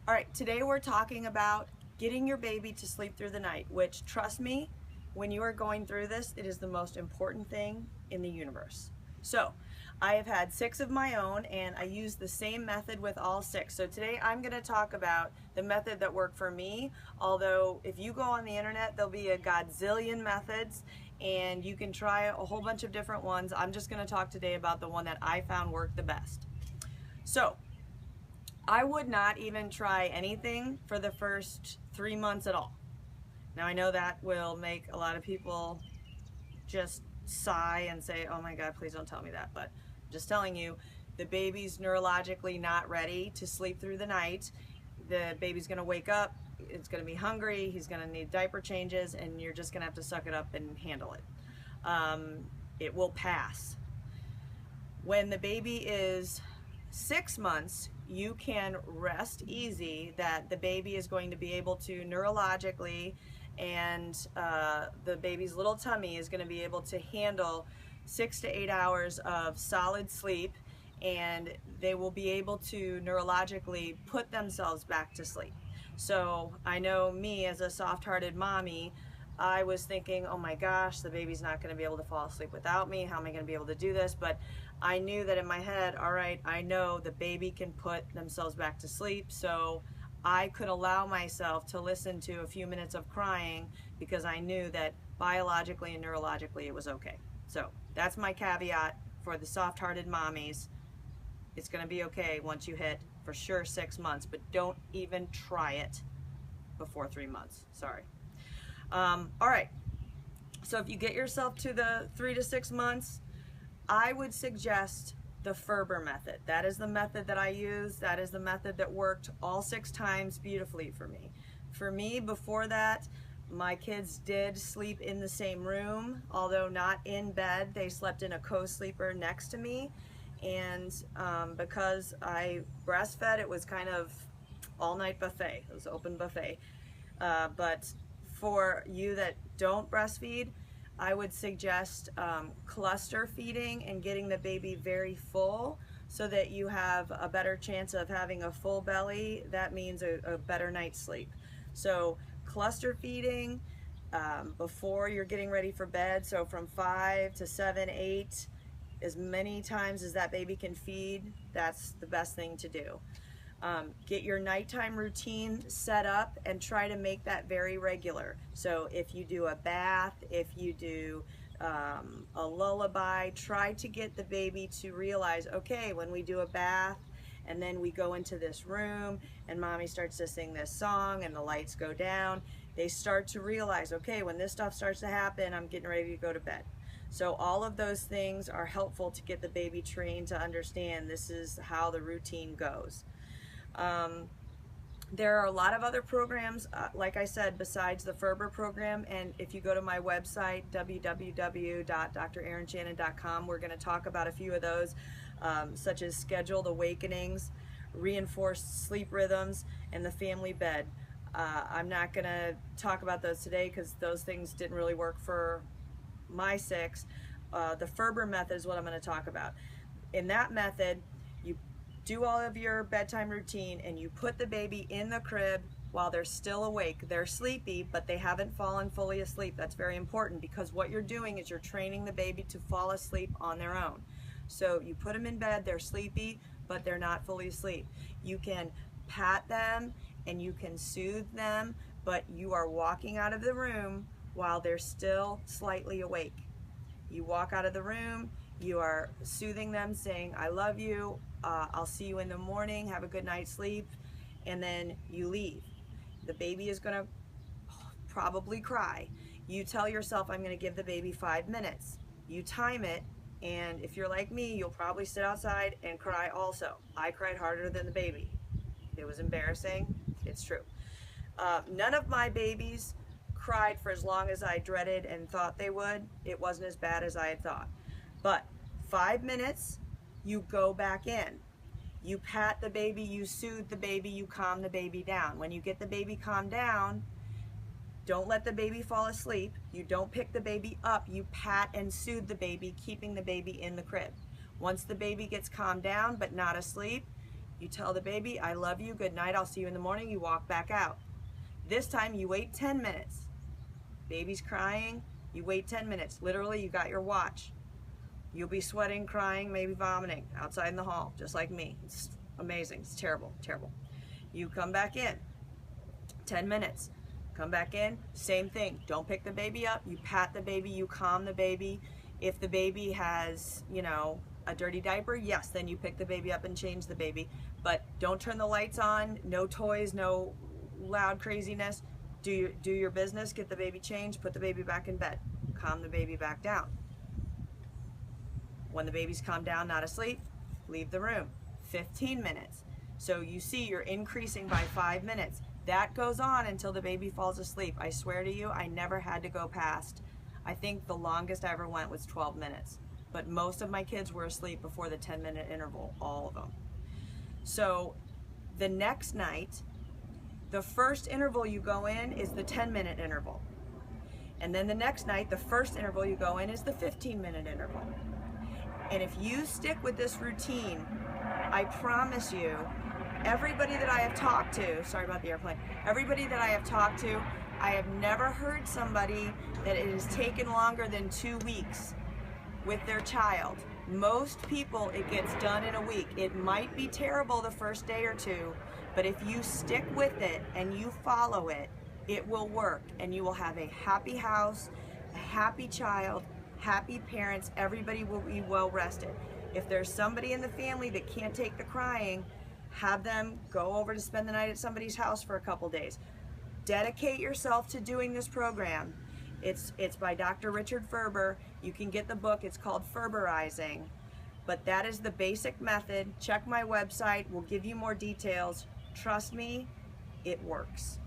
All right, today we're talking about getting your baby to sleep through the night, which, trust me, when you are going through this, it is the most important thing in the universe. So, I have had 6 of my own, and I use the same method with all 6. So today I'm going to talk about the method that worked for me, although if you go on the internet, there'll be a godzillion methods, and you can try a whole bunch of different ones. I'm just going to talk today about the one that I found worked the best. So, I would not even try anything for the first 3 months at all. Now I know that will make a lot of people just sigh and say, oh my God, please don't tell me that. But I'm just telling you, the baby's neurologically not ready to sleep through the night. The baby's gonna wake up, it's gonna be hungry, he's gonna need diaper changes, and you're just gonna have to suck it up and handle it. It will pass. When the baby is 6 months, you can rest easy that the baby is going to be able to neurologically, and the baby's little tummy is going to be able to handle 6 to 8 hours of solid sleep, and they will be able to neurologically put themselves back to sleep. So I know me as a soft-hearted mommy, I was thinking, oh my gosh, the baby's not going to be able to fall asleep without me. How am I going to be able to do this? But I knew that in my head, all right, I know the baby can put themselves back to sleep, so I could allow myself to listen to a few minutes of crying because I knew that biologically and neurologically it was okay. So that's my caveat for the soft-hearted mommies. It's going to be okay once you hit, for sure, 6 months, but don't even try it before 3 months. Sorry. All right, so if you get yourself to the 3 to 6 months, I would suggest the Ferber method. That is the method that I use. That is the method that worked all 6 times beautifully for me. For me, before that, my kids did sleep in the same room, although not in bed. They slept in a co-sleeper next to me, and because I breastfed, it was kind of all-night buffet. It was open buffet. But for you that don't breastfeed, I would suggest cluster feeding and getting the baby very full so that you have a better chance of having a full belly. That means a better night's sleep. So cluster feeding before you're getting ready for bed, so from 5 to 7, 8, as many times as that baby can feed, that's the best thing to do. Get your nighttime routine set up and try to make that very regular. So if you do a bath, if you do a lullaby, try to get the baby to realize, okay, when we do a bath and then we go into this room and mommy starts to sing this song and the lights go down, they start to realize, okay, when this stuff starts to happen, I'm getting ready to go to bed. So all of those things are helpful to get the baby trained to understand this is how the routine goes. There are a lot of other programs, like I said, besides the Ferber program, and if you go to my website, www.draronchannon.com, we're going to talk about a few of those, such as scheduled awakenings, reinforced sleep rhythms, and the family bed. I'm not going to talk about those today because those things didn't really work for my 6. The Ferber method is what I'm going to talk about. In that method, you do all of your bedtime routine and you put the baby in the crib while they're still awake. They're sleepy, but they haven't fallen fully asleep. That's very important because what you're doing is you're training the baby to fall asleep on their own. So you put them in bed, they're sleepy, but they're not fully asleep. You can pat them and you can soothe them, but you are walking out of the room while they're still slightly awake. You walk out of the room, you are soothing them, saying, I love you, I'll see you in the morning, have a good night's sleep, and then you leave. The baby is going to probably cry. You tell yourself, I'm going to give the baby 5 minutes. You time it, and if you're like me, you'll probably sit outside and cry also. I cried harder than the baby. It was embarrassing. It's true. None of my babies cried for as long as I dreaded and thought they would. It wasn't as bad as I had thought. But 5 minutes, you go back in. You pat the baby, you soothe the baby, you calm the baby down. When you get the baby calmed down, don't let the baby fall asleep. You don't pick the baby up. You pat and soothe the baby, keeping the baby in the crib. Once the baby gets calmed down but not asleep, You tell the baby, I love you, good night, I'll see you in the morning. You walk back out. This time you wait 10 minutes. Baby's crying, you wait 10 minutes. Literally, you got your watch. You'll be sweating, crying, maybe vomiting outside in the hall, just like me. It's amazing. It's terrible, terrible. You come back in, 10 minutes. Come back in, same thing. Don't pick the baby up. You pat the baby, you calm the baby. If the baby has, you know, a dirty diaper, yes, then you pick the baby up and change the baby. But don't turn the lights on, no toys, no loud craziness. Do your business, get the baby changed, put the baby back in bed. Calm the baby back down. When the baby's calmed down, not asleep, leave the room. 15 minutes. So you see you're increasing by 5 minutes. That goes on until the baby falls asleep. I swear to you, I never had to go past, I think the longest I ever went was 12 minutes. But most of my kids were asleep before the 10-minute interval, all of them. So the next night, the first interval you go in is the 10-minute interval. And then the next night, the first interval you go in is the 15-minute interval. And if you stick with this routine, I promise you, everybody that I have talked to, sorry about the airplane, everybody that I have talked to, I have never heard somebody that it has taken longer than 2 weeks with their child. Most people, it gets done in a week. It might be terrible the first day or two, but if you stick with it and you follow it, it will work, and you will have a happy house, a happy child, happy parents. Everybody will be well rested. If there's somebody in the family that can't take the crying, have them go over to spend the night at somebody's house for a couple days. Dedicate yourself to doing this program. It's by Dr. Richard Ferber. You can get the book. It's called Ferberizing. But that is the basic method. Check my website. We'll give you more details. Trust me, it works.